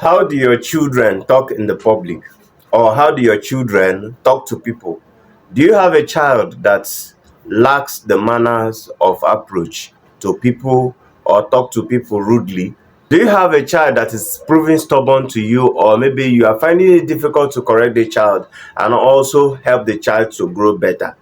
How do your children talk in the public? Or how do your children talk to people? Do you have a child that lacks the manners of approach to people or talk to people rudely? Do you have a child that is proving stubborn to you, or maybe you are finding it difficult to correct the child and also help the child to grow better?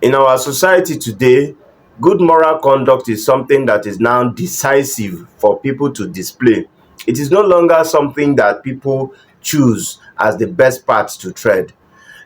In our society today, good moral conduct is something that is now decisive for people to display. It is no longer something that people choose as the best path to tread.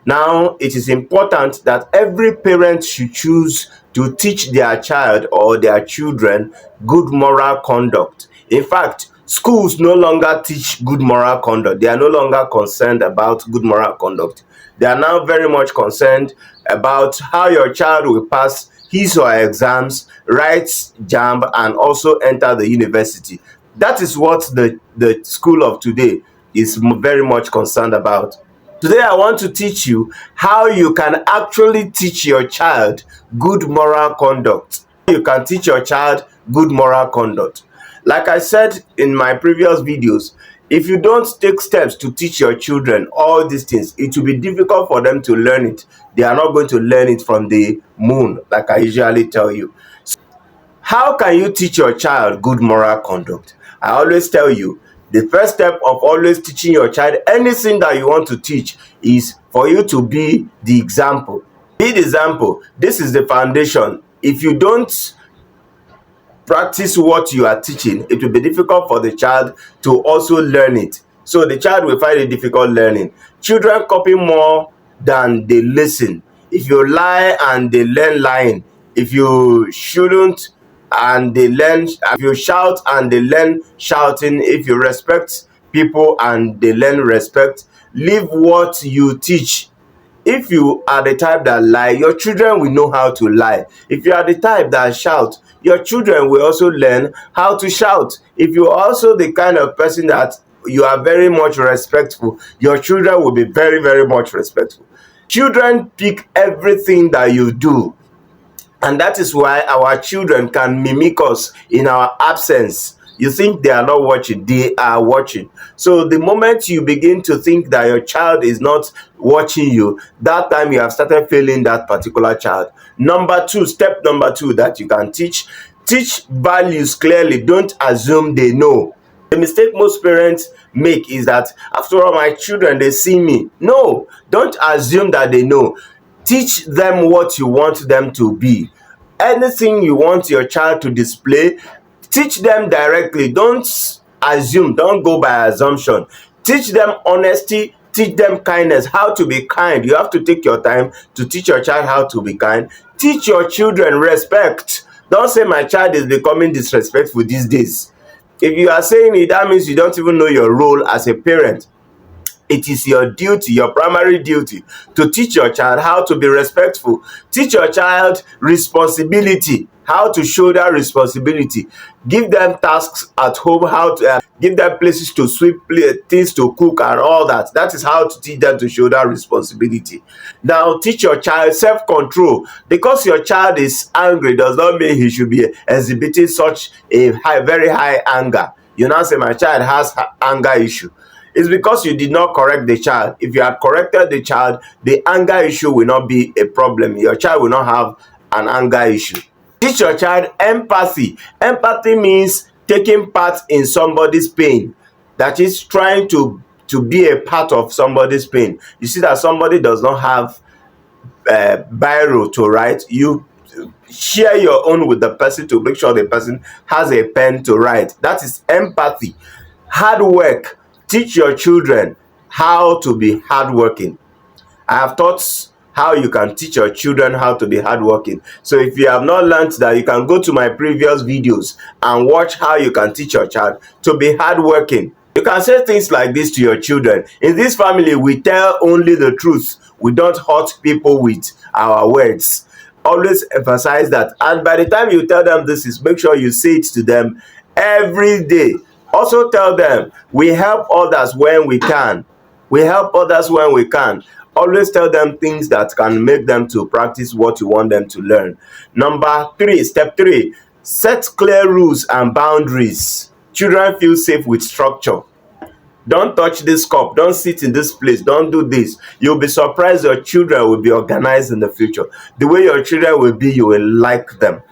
Now, it is important that every parent should choose to teach their child or their children good moral conduct. In fact, schools no longer teach good moral conduct. They are no longer concerned about good moral conduct. They are now very much concerned about how your child will pass his or her exams, write JAMB, and also enter the university. That is what the school of today is very much concerned about. Today, I want to teach you how you can actually teach your child good moral conduct. You can teach your child good moral conduct. Like I said in my previous videos, if you don't take steps to teach your children all these things, it will be difficult for them to learn it. They are not going to learn it from the moon, like I usually tell you. How can you teach your child good moral conduct? I always tell you, the first step of always teaching your child anything that you want to teach is for you to be the example. Be the example. This is the foundation. If you don't practice what you are teaching, it will be difficult for the child to also learn it. So the child will find it difficult learning. Children copy more than they listen. If you lie and they learn lying, if you shouldn't and they learn, if you shout and they learn shouting, if you respect people and they learn respect, leave what you teach. If you are the type that lie, your children will know how to lie. If you are the type that shout, your children will also learn how to shout. If you are also the kind of person that you are very much respectful, your children will be very, very much respectful. Children pick everything that you do. And that is why our children can mimic us in our absence. You think they are not watching, they are watching. So the moment you begin to think that your child is not watching you, that time you have started failing that particular child. Step number two that you can teach values clearly. Don't assume they know. The mistake most parents make is that, after all, my children, they see me. No, don't assume that they know. Teach them what you want them to be. Anything you want your child to display, teach them directly. Don't assume, don't go by assumption. Teach them honesty, teach them kindness, how to be kind. You have to take your time to teach your child how to be kind. Teach your children respect. Don't say my child is becoming disrespectful these days. If you are saying it, that means you don't even know your role as a parent. It is your duty, your primary duty, to teach your child how to be respectful. Teach your child responsibility, how to shoulder responsibility. Give them tasks at home, how to give them places to sweep, things to cook, and all that. That is how to teach them to shoulder responsibility. Now, teach your child self-control. Because your child is angry does not mean he should be exhibiting such a very high anger. You now say, my child has anger issue. It's because you did not correct the child. If you had corrected the child, the anger issue will not be a problem. Your child will not have an anger issue. Teach your child empathy. Empathy means taking part in somebody's pain. That is, trying to be a part of somebody's pain. You see that somebody does not have biro to write, you share your own with the person to make sure the person has a pen to write. That is empathy. Hard work. Teach your children how to be hardworking. I have taught how you can teach your children how to be hardworking. So if you have not learned that, you can go to my previous videos and watch how you can teach your child to be hardworking. You can say things like this to your children. In this family, we tell only the truth. We don't hurt people with our words. Always emphasize that. And by the time you tell them this, make sure you say it to them every day. Also tell them, we help others when we can. We help others when we can. Always tell them things that can make them to practice what you want them to learn. Step 3, set clear rules and boundaries. Children feel safe with structure. Don't touch this cup, don't sit in this place, don't do this. You'll be surprised your children will be organized in the future. The way your children will be, you will like them.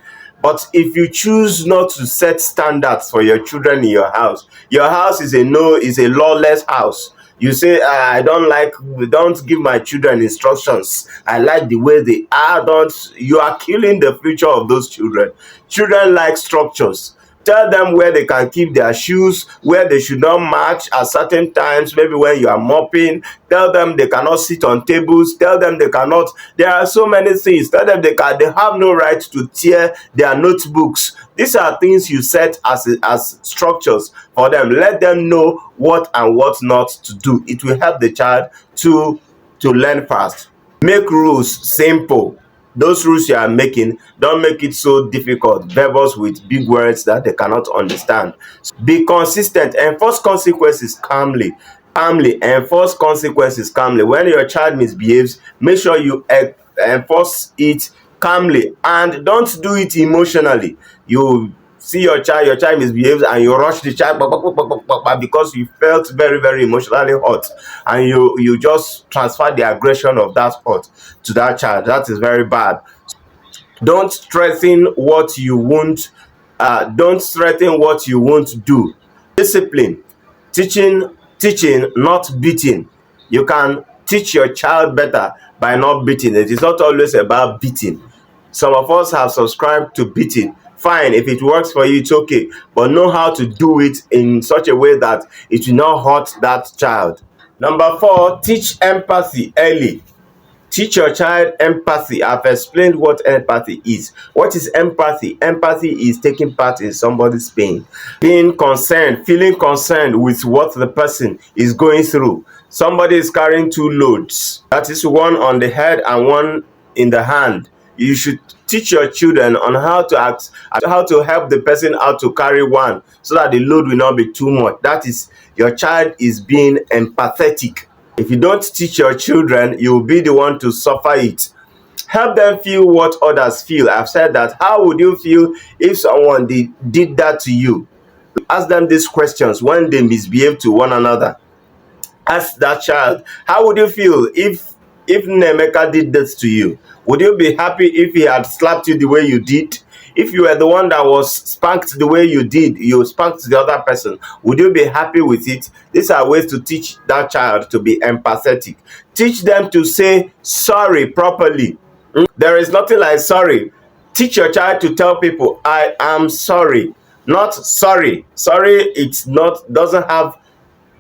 But if you choose not to set standards for your children in your house is a lawless house. You say, I don't give my children instructions. I like the way they are. Don't You are killing the future of those children. Children like structures. Tell them where they can keep their shoes, where they should not march at certain times, maybe when you are mopping. Tell them they cannot sit on tables. Tell them they cannot. There are so many things. Tell them they have no right to tear their notebooks. These are things you set as structures for them. Let them know what and what not to do. It will help the child to learn fast. Make rules simple. Those rules you are making, don't make it so difficult, verbose with big words that they cannot understand. Be consistent. Enforce consequences calmly. Enforce consequences calmly. When your child misbehaves, make sure you enforce it calmly, and don't do it emotionally. You see your child misbehaves, and you rush the child because you felt very, very emotionally hurt, and you just transfer the aggression of that hurt to that child. That is very bad. Don't threaten what you won't don't threaten what you won't do. Discipline. Teaching, not beating. You can teach your child better by not beating. It is not always about beating. Some of us have subscribed to beating. Fine, if it works for you, it's okay. But know how to do it in such a way that it will not hurt that child. Number 4, teach empathy early. Teach your child empathy. I've explained what empathy is. What is empathy? Empathy is taking part in somebody's pain, being concerned, feeling concerned with what the person is going through. Somebody is carrying 2 loads. That is one on the head and one in the hand. You should teach your children on how to help the person out to carry one, so that the load will not be too much. That is, your child is being empathetic. If you don't teach your children, you will be the one to suffer it. Help them feel what others feel. I've said that. How would you feel if someone did that to you? Ask them these questions when they misbehave to one another. Ask that child, how would you feel if Nemeka did this to you? Would you be happy if he had slapped you the way you did? If you were the one that was spanked the way you did, you spanked the other person, would you be happy with it? These are ways to teach that child to be empathetic. Teach them to say sorry properly. There is nothing like sorry. Teach your child to tell people, I am sorry, not sorry. Sorry, doesn't have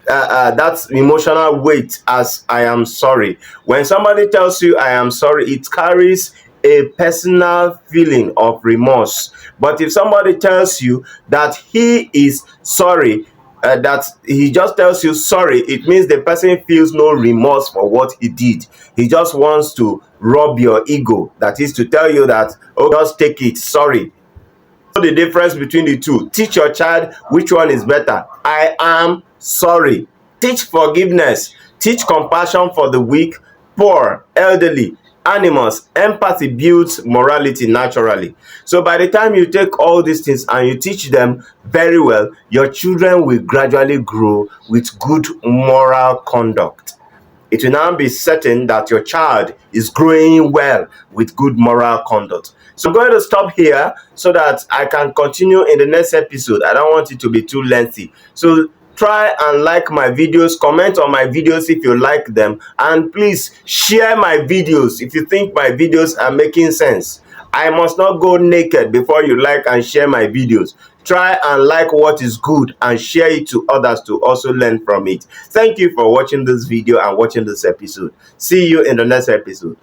that emotional weight as I am sorry. When somebody tells you I am sorry, it carries a personal feeling of remorse. But if somebody tells you that he is sorry, that he just tells you sorry, it means the person feels no remorse for what he did. He just wants to rub your ego. That is to tell you that, oh, just take it, sorry. The difference between the two. Teach your child which one is better. I am sorry. Teach forgiveness. Teach compassion for the weak, poor, elderly, animals. Empathy builds morality naturally. So by the time you take all these things and you teach them very well, your children will gradually grow with good moral conduct. It will now be certain that your child is growing well with good moral conduct. So I'm going to stop here so that I can continue in the next episode. I don't want it to be too lengthy. So try and like my videos, comment on my videos if you like them, and please share my videos if you think my videos are making sense. I must not go naked before you like and share my videos. Try and like what is good and share it to others to also learn from it. Thank you for watching this video and watching this episode. See you in the next episode.